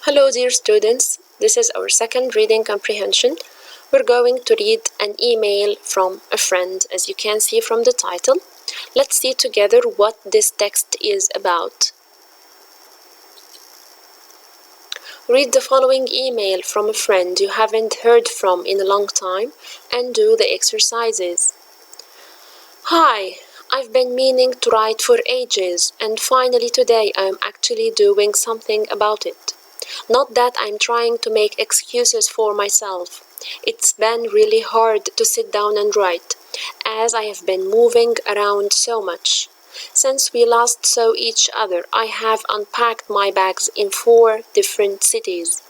Hello dear students, this is our second reading comprehension. We're going to read an email from a friend, as you can see from the title. Let's see together what this text is about. Read the following email from a friend you haven't heard from in a long time and do the exercises. Hi, I've been meaning to write for ages and finally today I'm actually doing something about it. Not that I'm trying to make excuses for myself. It's been really hard to sit down and write, as I have been moving around so much. Since we last saw each other, I have unpacked my bags in 4 different cities.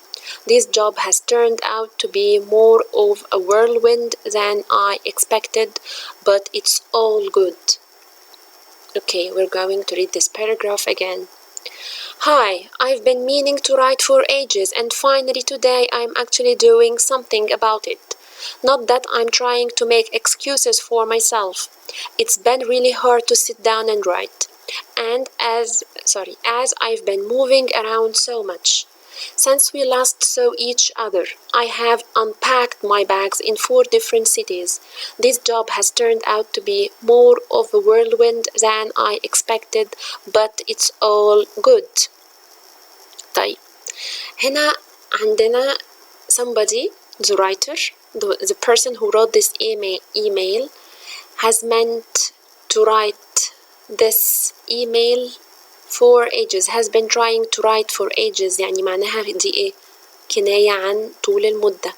This job has turned out to be more of a whirlwind than I expected, but it's all good. Okay, we're going to read this paragraph again. Hi, I've been meaning to write for ages and finally today I'm actually doing something about it. Not that I'm trying to make excuses for myself. It's been really hard to sit down and write. And as I've been moving around so much. Since we last saw each other, I have unpacked my bags in 4 different cities. This job has turned out to be more of a whirlwind than I expected, but it's all good. طيب هنا عندنا somebody, the writer, the person who wrote this email has meant to write this email for ages, has been trying to write for ages. يعني معناها دي ايه؟ كناية عن طول المدة.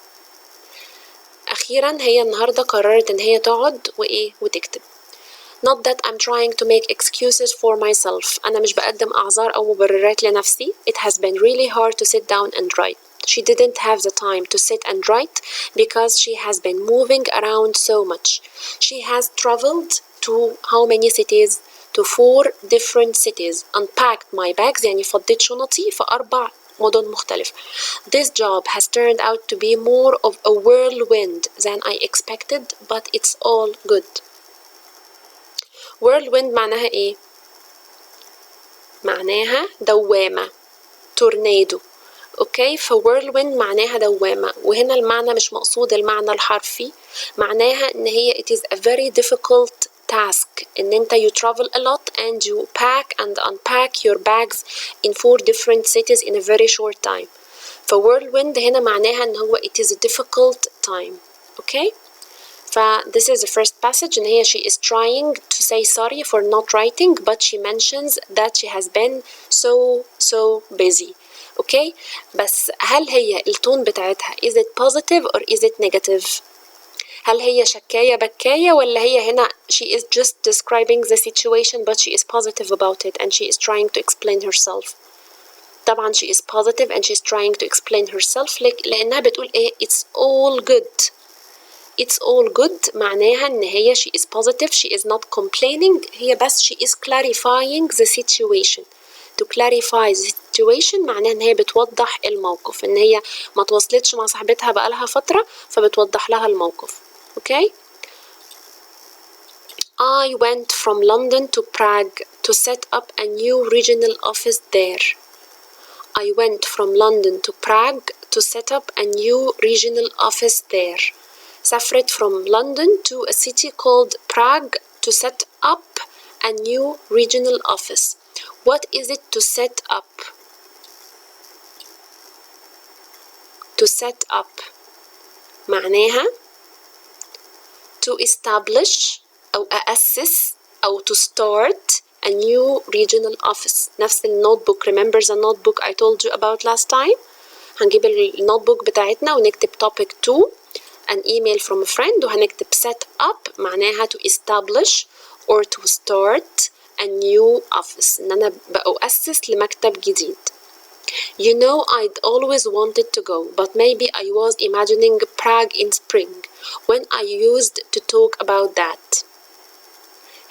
أخيرا هي النهاردة قررت إن هي تقعد وتكتب. Not that I'm trying to make excuses for myself. أنا مش بقدم أعذار أو مبررات لنفسي. It has been really hard to sit down and write. She didn't have the time to sit and write because she has been moving around so much. She has traveled to how many cities? To 4 different cities. Unpacked my bags يعني فضيت شنطي في 4 مدن مختلفة. This job has turned out to be more of a whirlwind than I expected, but it's all good. whirlwind معناها ايه؟ معناها دوامة، تورنيدو. اوكي، whirlwind معناها دوامة، وهنا المعنى مش مقصود المعنى الحرفي، معناها ان هي it is a very difficult task ان انت you travel a lot and you pack and unpack your bags in 4 different cities in a very short time. whirlwind هنا معناها ان هو it is a difficult time. اوكي؟ this is the first passage and here she is trying to say sorry for not writing, but she mentions that she has been so busy. Okay, بس هل هي التون بتاعتها is it positive or is it negative؟ هل هي شكاية بكاية ولا هي هنا she is just describing the situation but she is positive about it and she is trying to explain herself؟ طبعا she is positive and she is trying to explain herself لأنها بتقول ايه it's all good. It's all good معناها إن هي she is positive, she is not complaining, هي بس she is clarifying the situation. To clarify the situation معناها إن هي بتوضح الموقف، إن هي ما تواصلتش مع صاحبتها بقالها فترة فبتوضح لها الموقف. Okay? I went from London to Prague to set up a new regional office there. I went from London to Prague to set up a new regional office there. سافرت from London to a city called Prague to set up a new regional office. What is it to set up? To set up معناها to establish أو أسس أو to start a new regional office. نفس النوتبوك. Remember the notebook I told you about last time? هنجيب النوتبوك بتاعتنا ونكتب topic 2 an email from a friend وهنكتب set up معناها to establish or to start a new office إن أنا بأسس لمكتب جديد. You know I'd always wanted to go but maybe I was imagining Prague in spring when I used to talk about that.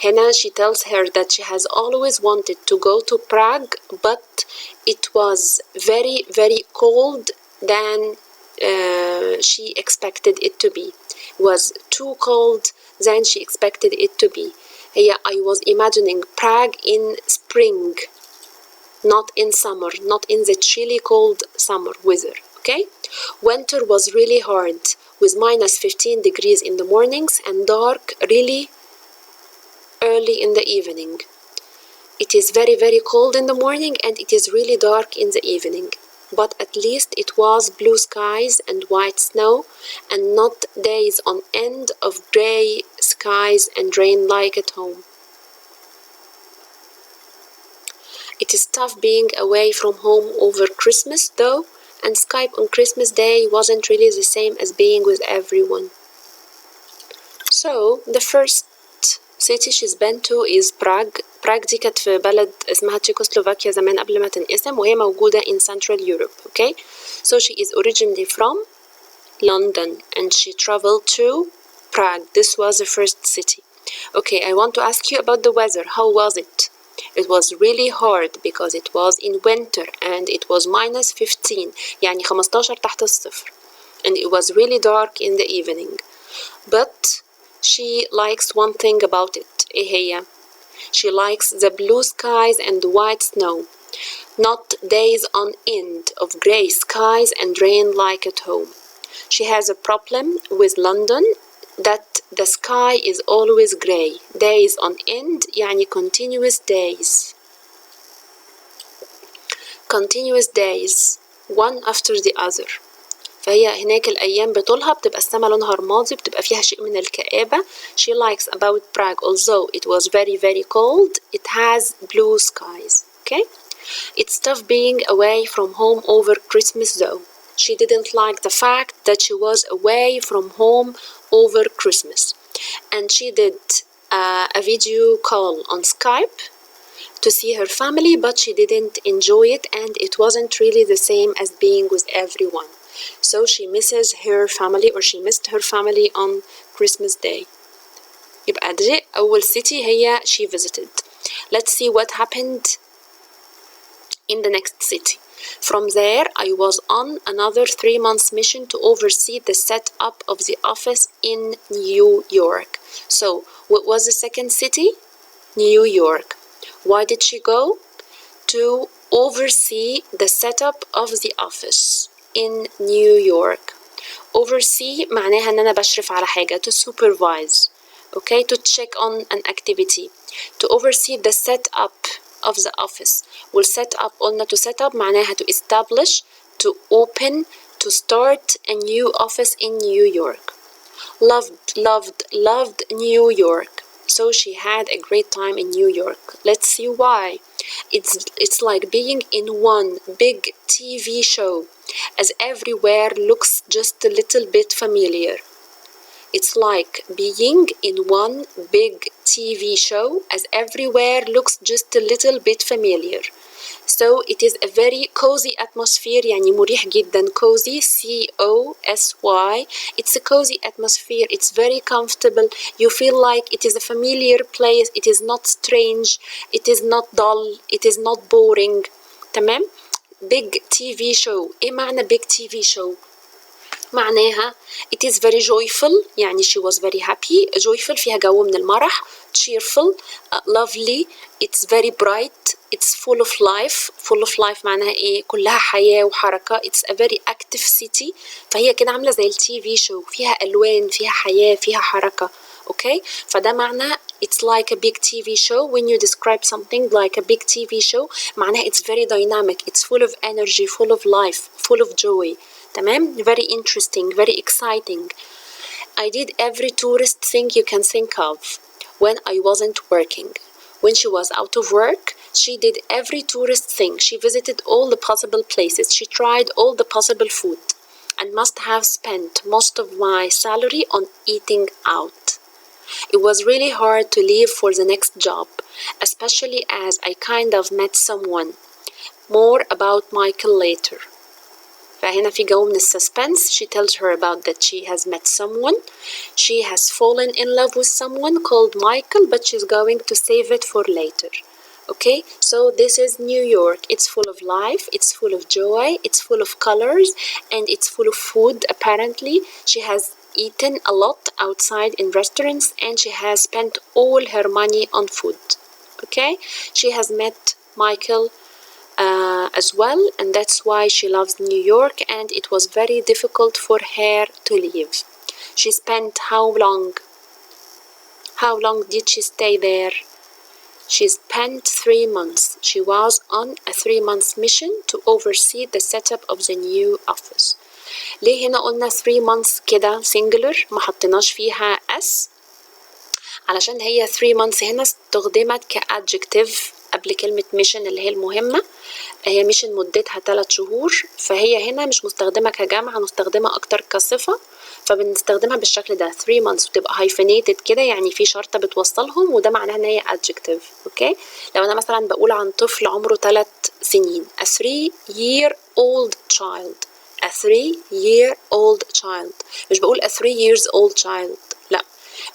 هنا she tells her that she has always wanted to go to Prague but it was very cold than she expected it to be. Was too cold than she expected it to be. هي I was imagining Prague in spring not in summer, not in the chilly cold summer weather, okay? Winter was really hard with minus 15 degrees in the mornings and dark really early in the evening. It is very, very cold in the morning and it is really dark in the evening. But at least it was blue skies and white snow and not days on end of gray skies and rain like at home. It is tough being away from home over Christmas though, and Skype on Christmas Day wasn't really the same as being with everyone. So the first city she's been to is Prague. Prague دي كانت في بلد اسمها تشيكوسلوفاكيا زمان قبل ما تنقسم وهي موجودة in Central Europe, okay? So she is originally from London and she traveled to Prague. This was the first city. Okay, I want to ask you about the weather. How was it? It was really hard because it was in winter and it was minus 15 يعني 15 تحت الصفر and it was really dark in the evening. But she likes one thing about it. إيه هي؟ She likes the blue skies and the white snow, not days on end of grey skies and rain like at home. She has a problem with London that the sky is always grey, days on end يعني continuous days. Continuous days, one after the other. فهي هناك الأيام بطولها بتبقى السما لونها رمادي بتبقى فيها شيء من الكآبة. She likes about Prague, although it was very, very cold, it has blue skies, okay? It's tough being away from home over Christmas though. She didn't like the fact that she was away from home over Christmas. And she did a video call on Skype to see her family, but she didn't enjoy it and it wasn't really the same as being with everyone. So she misses her family or she missed her family on Christmas Day. يبقى دي أول city هي she visited. Let's see what happened in the next city. From there, I was on another 3 months mission to oversee the setup of the office in New York. So, what was the second city? New York. Why did she go? To oversee the setup of the office in New York. Oversee معناها إن أنا بشرف على حاجة. To supervise. Okay, to check on an activity. To oversee the setup of the office. Will set up قلنا to set up معناها to establish, to open, to start a new office in New York. Loved New York. So she had a great time in New York. Let's see why. It's like being in one big TV show, as everywhere looks just a little bit familiar. It's like being in one big TV show, as everywhere looks just a little bit familiar. So it is a very cozy atmosphere يعني مريح جدا cozy C-O-S-Y. It's a cozy atmosphere. It's very comfortable. You feel like it is a familiar place. It is not strange. It is not dull. It is not boring. تمام؟ Big TV show. إيه معنى big TV show؟ معناها it is very joyful يعني she was very happy. joyful فيها جو من المرح. cheerful, lovely, it's very bright, it's full of life. full of life معناها ايه؟ كلها حياة وحركة. it's a very active city. فهي كده عاملة زي التي في شو فيها ألوان فيها حياة فيها حركة. okay فده معنى it's like a big TV show. when you describe something like a big TV show معناها it's very dynamic, it's full of energy, full of life, full of joy. تمام؟ very interesting, very exciting. I did every tourist thing you can think of when I wasn't working. When she was out of work, she did every tourist thing. She visited all the possible places. She tried all the possible food and must have spent most of my salary on eating out. It was really hard to leave for the next job, especially as I kind of met someone. More about Michael later. فهنا في جو من السسبنس. she tells her about that she has met someone. she has fallen in love with someone called Michael, but she's going to save it for later. okay so this is New York. it's full of life, it's full of joy, it's full of colors, and it's full of food. Apparently she has eaten a lot outside in restaurants and she has spent all her money on food. okay she has met Michael as well, and that's why she loves New York, and it was very difficult for her to leave. She spent how long? How long did she stay there? She spent 3 months. She was on a 3-month mission to oversee the setup of the new office. ليه هنا قلنا 3 months كده singular ما حطيناش فيها s؟ علشان هي 3 months هنا استخدمت كadjective قبل كلمة mission اللي هي المهمة. هي mission مدتها 3 شهور، فهي هنا مش مستخدمة كجمع، مستخدمة أكتر كصفة، فبنستخدمها بالشكل ده 3 months وتبقى hyphenated كده، يعني في شرطة بتوصلهم، وده معناه إن هي adjective. أوكي، لو أنا مثلا بقول عن طفل عمره 3 سنين a 3-year-old child، a 3-year-old child، مش بقول a 3 years old child، لا،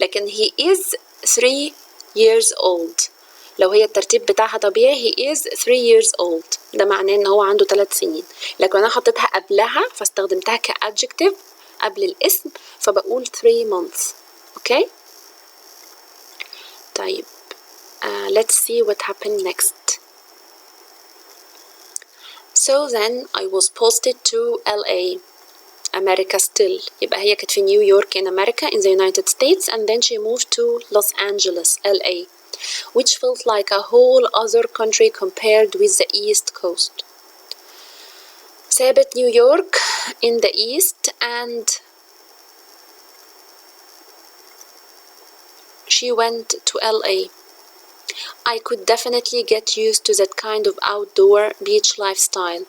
لكن he is 3 years old. لو هي الترتيب بتاعها طبيعي he is 3 years old، ده معناه ان هو عنده 3 سنين. لكن انا حطيتها قبلها فاستخدمتها كadjective قبل الاسم، فبقول 3 months. اوكي طيب let's see what happened next. So then I was posted to LA America still، يبقى هي كانت في نيويورك in America in the United States, and then she moved to Los Angeles LA, which felt like a whole other country compared with the East Coast. سابت نيويورك in the East and she went to LA. I could definitely get used to that kind of outdoor beach lifestyle,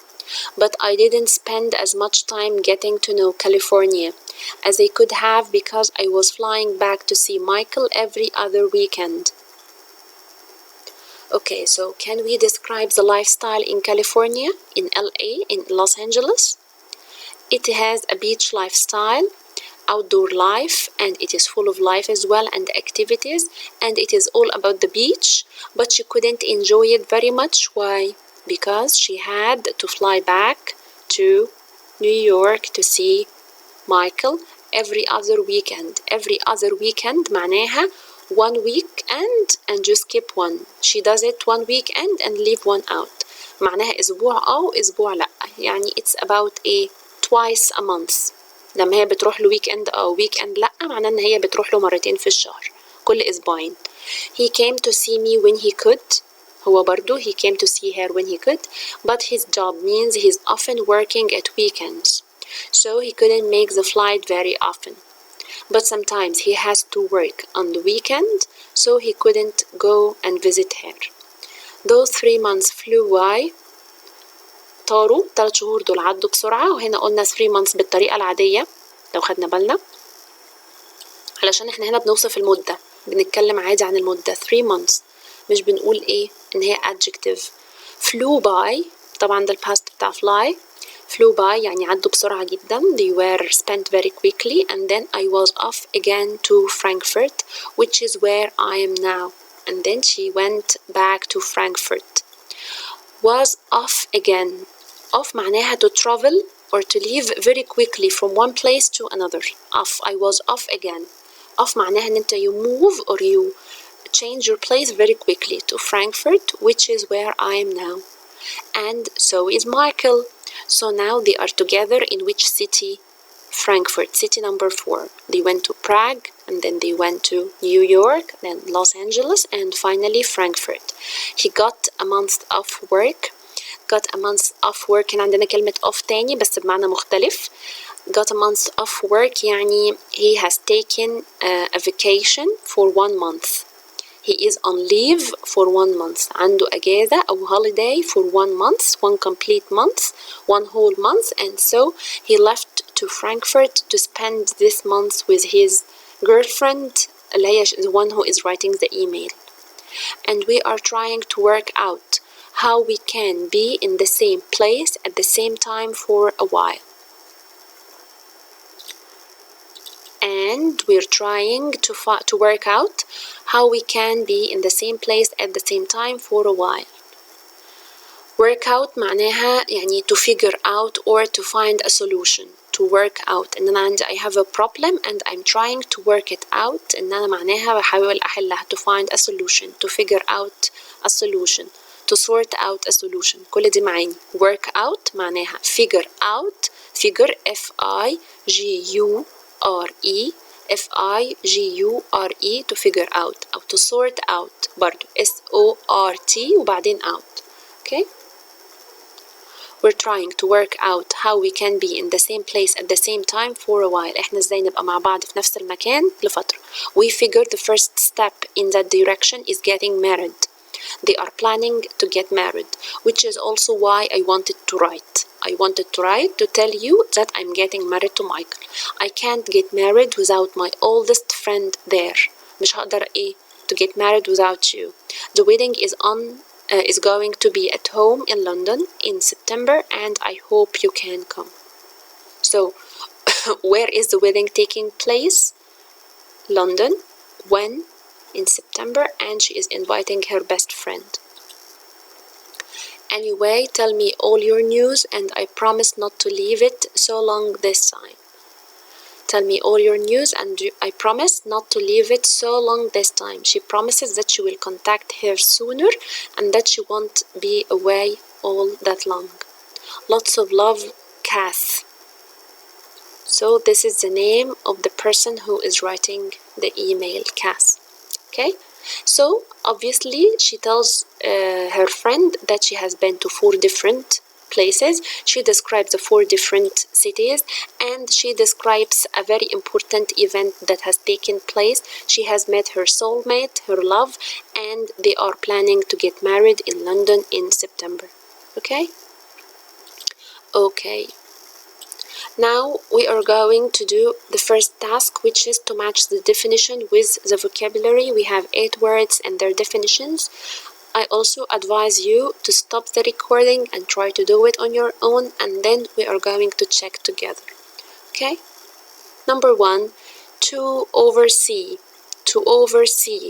but I didn't spend as much time getting to know California as I could have because I was flying back to see Michael every other weekend. Okay, so can we describe the lifestyle in California, in LA, in Los Angeles? It has a beach lifestyle, outdoor life, and it is full of life as well and activities, and it is all about the beach, but she couldn't enjoy it very much. Why? Because she had to fly back to New York to see Michael every other weekend. Every other weekend معناها one weekend and you skip one. She does it one weekend and leave one out. معناها أسبوع أو أسبوع لأ، يعني it's about twice a month. لما هي بتروح له weekend أو weekend لأ، معناه إن هي بتروح له مرتين في الشهر كل أسبوعين. He came to see me when he could. هو برضو he came to see her when he could, but his job means he's often working at weekends, so he couldn't make the flight very often. But sometimes he has to work on the weekend, so he couldn't go and visit her. Those 3 months flew by. طاروا 3 شهور دول عدوا بسرعة، وهنا قلنا 3 months بالطريقة العادية لو خدنا بالنا، علشان احنا هنا بنوصف المدة، بنتكلم عادي عن المدة 3 months، مش بنقول ان هي adjective. flew by طبعا ده الباست بتاع fly. flew by يعني عدوا بسرعة جدا. they were spent very quickly, and then I was off again to Frankfurt, which is where I am now. And then she went back to Frankfurt. Was off again. off معناها to travel or to leave very quickly from one place to another. off. I was off again. off معناها ان انت you move or you change your place very quickly to Frankfurt, which is where I am now. And so is Michael. So now they are together in which city? Frankfurt, city number 4. They went to Prague, and then they went to New York, then Los Angeles, and finally Frankfurt. He got a month off work. got a month off work. كان عندنا كلمة off تاني بس بمعنى مختلف. got a month off work يعني he has taken a vacation for 1 month. He is on leave for 1 month. عنده أجازة أو holiday for 1 month, 1 complete month, 1 whole month, and so he left to Frankfurt to spend this month with his girlfriend, اللي هي the one who is writing the email. And we are trying to work out how we can be in the same place at the same time for a while. And we're trying to work out how we can be in the same place at the same time for a while. Work out معناها يعني to figure out or to find a solution. To work out إن أنا عندي I have a problem and I'm trying to work it out. إن أنا معناها بحاول أحلها. To find a solution. To figure out a solution. to sort out a solution. كل دي معاني. work out معناها figure out. figure F-I-G-U-R-E F-I-G-U-R-E to figure out أو to sort out برضو S-O-R-T وبعدين out. okay. We're trying to work out how we can be in the same place at the same time for a while. احنا ازاي نبقى مع بعض في نفس المكان لفترة. We figured the first step in that direction is getting married. They are planning to get married, which is also why I wanted to write. I wanted to write to tell you that I'm getting married to Michael. I can't get married without my oldest friend there. مش هقدر to get married without you. The wedding is going to be at home in London in September and I hope you can come. So, where is the wedding taking place? London. When? In September, and she is inviting her best friend. Anyway, tell me all your news and I promise not to leave it so long this time. Tell me all your news and I promise not to leave it so long this time. She promises that she will contact her sooner and that she won't be away all that long. Lots of love, Kath. So this is the name of the person who is writing the email, Kath. Okay, so obviously she tells her friend that she has been to 4 different places. She describes the 4 different cities and she describes a very important event that has taken place. She has met her soulmate, her love, and they are planning to get married in London in September. Okay? Okay. Now we are going to do the first task, which is to match the definition with the vocabulary. We have 8 words and their definitions. I also advise you to stop the recording and try to do it on your own, and then we are going to check together. Okay? Number 1, to oversee. To oversee.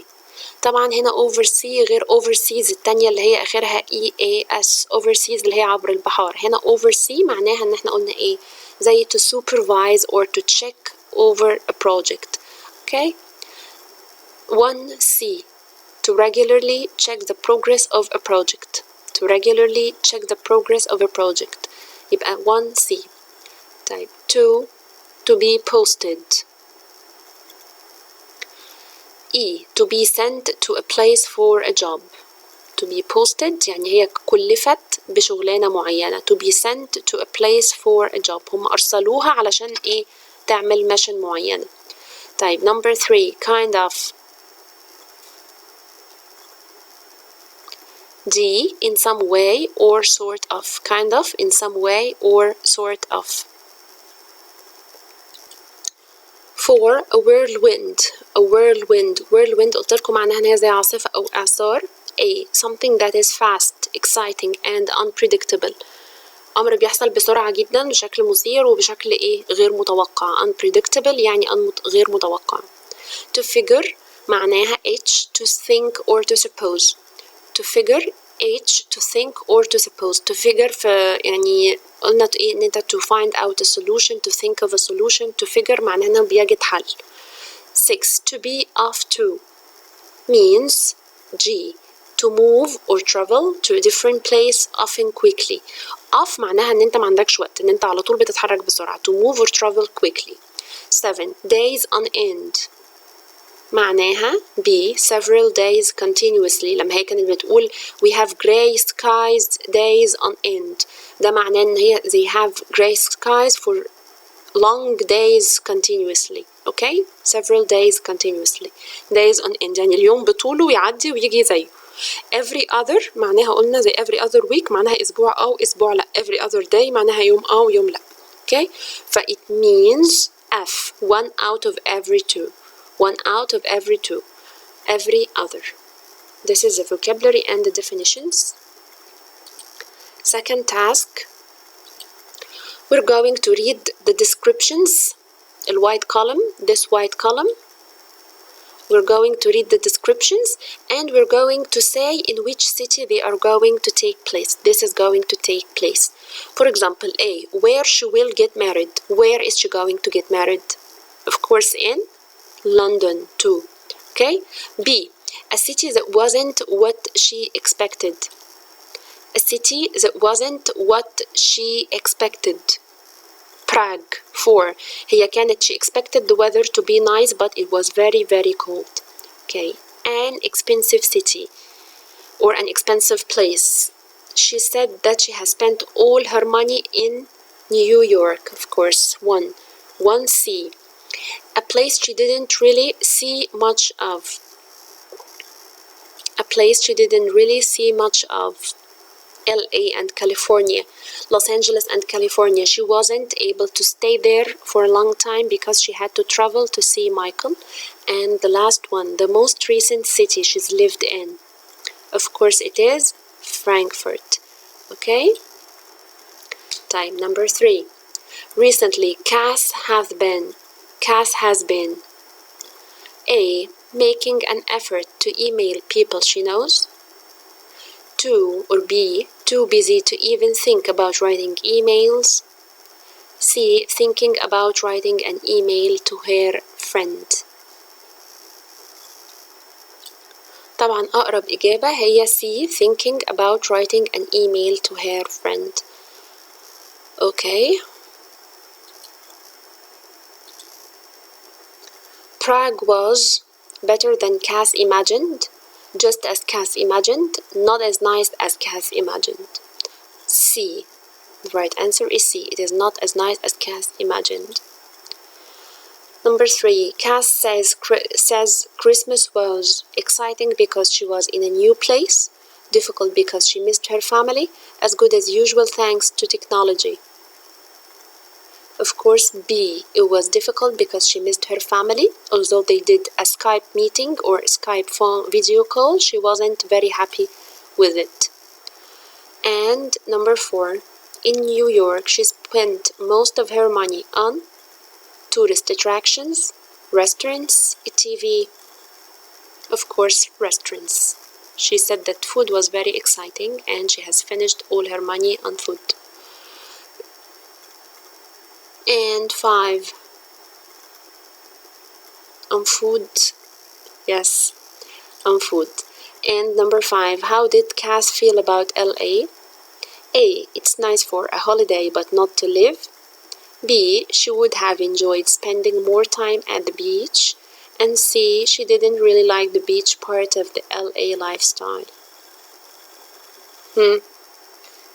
طبعا هنا oversee غير overseas التانية اللي هي آخرها EAS. overseas اللي هي عبر البحار. هنا oversee معناها ان احنا قلنا زي to supervise or to check over a project. Okay? 1C. To regularly check the progress of a project. To regularly check the progress of a project. يبقى 1C. Type 2. To be posted. E. To be sent to a place for a job. To be posted يعني هي كلفت بشغلانة معينة. To be sent to a place for a job. هم أرسلوها علشان تعمل mission معينة. طيب number 3. kind of. D. in some way or sort of. kind of, in some way or sort of. 4. a whirlwind. a whirlwind. whirlwind قلت لكم معناها إن هي زي عاصفة أو إعصار. A. something that is fast, exciting and unpredictable. أمر بيحصل بسرعة جدا بشكل مثير وبشكل غير متوقع. unpredictable يعني غير متوقع. To figure معناها H. to think or to suppose. To figure H. to think or to suppose. To figure يعني قلنا إن أنت to find out a solution, to think of a solution. To figure معناها إنه بيجد حل. 6. To be off to means G. to move or travel to a different place often quickly. off معناها ان انت ما عندكش وقت، ان انت على طول بتتحرك بسرعة. to move or travel quickly. 7. days on end معناها be several days continuously. لما هي كانت بتقول we have gray skies days on end ده معناه ان هي they have gray skies for long days continuously. okay? several days continuously. days on end يعني اليوم بطوله ويعدي ويجي زيه. every other معناها قلنا زي every other week معناها أسبوع أو أسبوع لأ. every other day معناها يوم أو يوم لأ. okay? it means F. 1 out of every 2. 1 out of every 2. every other. This is the vocabulary and the definitions. Second task. We're going to read the descriptions. The white column. This white column. We're going to read the descriptions and we're going to say in which city they are going to take place. This is going to take place. For example, A. Where she will get married. Where is she going to get married? Of course in London too. Okay? B. A city that wasn't what she expected. a city that wasn't what she expected. Prague. 4. هي كانت she expected the weather to be nice but it was very very cold. Okay. An expensive city or an expensive place. She said that she has spent all her money in New York, of course. 1. 1C. A place she didn't really see much of. A place she didn't really see much of. LA and California. Los Angeles and California. She wasn't able to stay there for a long time because she had to travel to see Michael. And the last one, the most recent city she's lived in. Of course it is Frankfurt. Okay? Time number 3. Recently, Cass has been A. Making an effort to email people she knows. 2. Or B. Too busy to even think about writing emails. C. Thinking about writing an email to her friend. طبعا أقرب إجابة هي C. Thinking about writing an email to her friend. Okay. Prague was better than Cass imagined, just as Cass imagined, not as nice as Cass imagined. C. The right answer is C. It is not as nice as Cass imagined. Number 3. Cass says Christmas was exciting because she was in a new place, difficult because she missed her family, as good as usual thanks to technology. Of course, B. It was difficult because she missed her family. Although they did a Skype meeting or a Skype phone video call, she wasn't very happy with it. And number 4. In New York, she spent most of her money on tourist attractions, restaurants, TV. Of course, restaurants. She said that food was very exciting and she has finished all her money on food. And 5. On food. Yes, on food. And number 5. How did Cass feel about LA? A. It's nice for a holiday but not to live. B. She would have enjoyed spending more time at the beach. And C. She didn't really like the beach part of the LA lifestyle.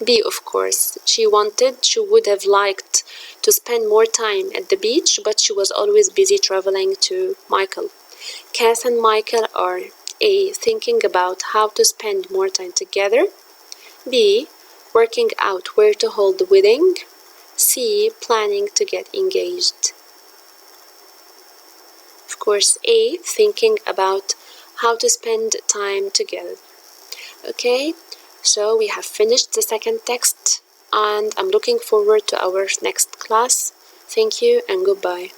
B, of course. She would have liked to spend more time at the beach, but she was always busy traveling to Michael. Cass and Michael are A. Thinking about how to spend more time together. B. Working out where to hold the wedding. C. Planning to get engaged. Of course, A. Thinking about how to spend time together. Okay, so we have finished the second text and I'm looking forward to our next class. Thank you and goodbye.